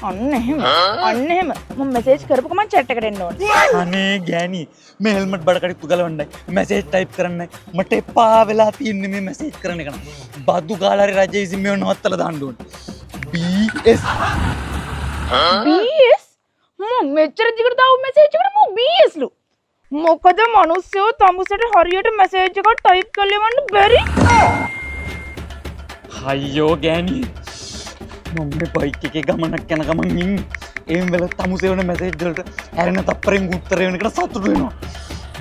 අන්න එහෙම මම මැසේජ් කරපුවා මම chat එකට එන්න ඕනේ. අනේ ගෑණි මේ හෙල්මට් බඩ කඩਿੱතු ගලවන්නයි මැසේජ් ටයිප් කරන්නයි මට එපා වෙලා තියන්නේ මේ මැසේජ් කරන එක නම් බද්දු කාලා හරි රජේ විසින් මේව නවත්තලා දාන්න ඕනේ BS BS මම මෙච්චර දිගට දාපු මැසේජ් එකට මම BS ලු මොකද මිනිස්සු තමුසට හරියට මැසේජ් එකක් ටයිප් කරලා යවන්න බැරි අයියෝ ගෑණි මම මේ බයික් එකේ ගමනක් යන ගමන් ඉන්නේ එම් වල තමුසේ වන මැසේජ් වලට හැරෙන තප්පරෙන් උත්තර වෙන එකට සතුටු වෙනවා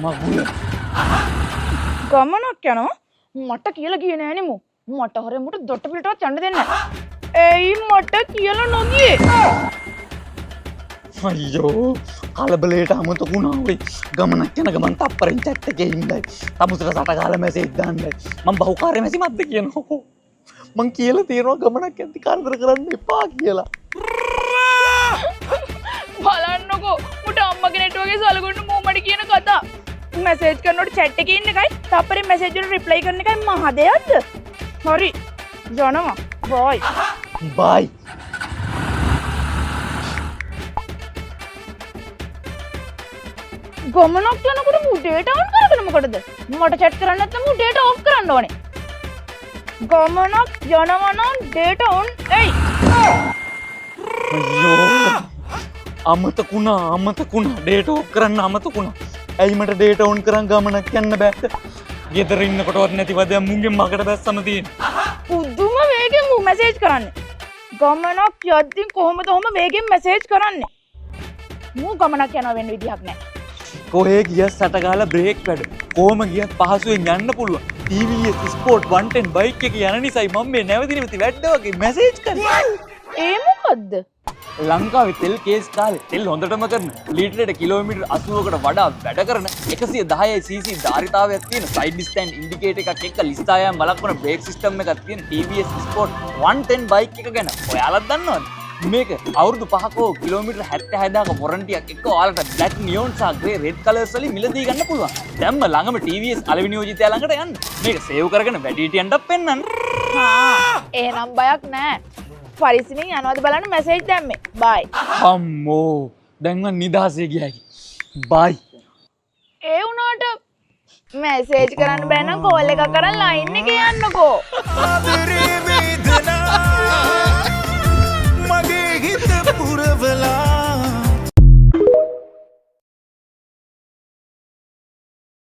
මගුල ගමනක් යනවා මට කියලා ගියේ නෑනේ මෝ මට හොරේ මුට දොට්ට පිටවත් යන්න දෙන්නේ නෑ එයි මට කියලා නොගියේ අයියෝ කලබලයට අමතකුණා ඔය ගමනක් යන ගමන් තප්පරෙන් chat එකේ ඉඳයි තමුසට සට ගාලා මැසේජ් දාන්නයි මම බහුකාර්ය මැසි මැද්ද කියනවා මං කියලා තියෙනවා ගමනක් යද්දි කරදර කරන්න එපා කියලා බලන්නකෝ මුට අම්මගේ නෙට්වර්කේ සලකුණු මූමඩි කියන කතා මැසේජ් කරනකොට chat එකේ ඉන්න එකයි තප්පරේ මැසේජ් වලට රිප්ලයි කරන එකයි මහ දෙයක්ද හරි යනවා බයි ගමනක් යනකොට මූ data on කරගෙන මොකටද මට chat කරන්න නැත්නම් මූ data off කරන්න ඕනේ ගමනක් යනවා නම් data on එයි අයියෝ අමතකුණා data off කරන්න අමතකුණා ඇයි මට data on කරන් ගමනක් යන්න බෑ ගෙදර ඉන්නකොටවත් නැතිවද මුංගෙන් මකට බැස්සම තියෙන්නේ පුදුම වේගෙන් මූ මැසේජ් කරන්නේ ගමනක් යද්දි කොහොමද ඔහම වේගෙන් මැසේජ් කරන්නේ මූ ගමනක් යනවා වෙන විදිහක් නැහැ කොහේ ගියත් සට ගාලා බ්‍රේක් වැඩ කොහම ගියත් පහසුවෙන් යන්න පුළුවන් TVS Sport 110 බයික් එක යන නිසායි මම මේ නැවතිනවති වැඩ වගේ මැසේජ් කරන්නේ ඒ මොකද්ද ලංකාවේ තෙල් කේස් කාලේ තෙල් හොඳටම කරන ලීටරයට කිලෝමීටර් 80කට වඩා වැඩ කරන 110 cc ධාරිතාවයක් තියෙන සයිඩ් ස්ටෑන්ඩ් ඉන්ඩිකේටර් එකක් එක්ක ලිස්තායම් බලක්වන බ්‍රේක් සිස්ටම් එකක් තියෙන TVS Sport 110 බයික් එක ගැන ඔයාලත් දන්නවද මේක අවුරුදු 5ක කිලෝමීටර් 76000ක වොරන්ටියක් එක්ක ඔයාලට බ්ලැක් නියොන් සහ ග්‍රේ රෙඩ් කලර්ස් වලින් මිලදී ගන්න පුළුවන් දැම්ම ළඟම TVS අලෙවි නියෝජිතයා ළඟට යන්න මේක සේව් කරගෙන වැඩිහිටියන්ට පෙන්නන්න එහෙනම් බයක් නැහැ පරිස්සමින් යනවාද බලන්න මැසේජ් දැම්මේ බයි අම්මෝ දැන් මං නිදහසේ ගියා බයි ඒ වුණාට මැසේජ් කරන්න බෑ නම් කෝල් එකක් කරන් ලයින් එකේ යන්නකෝ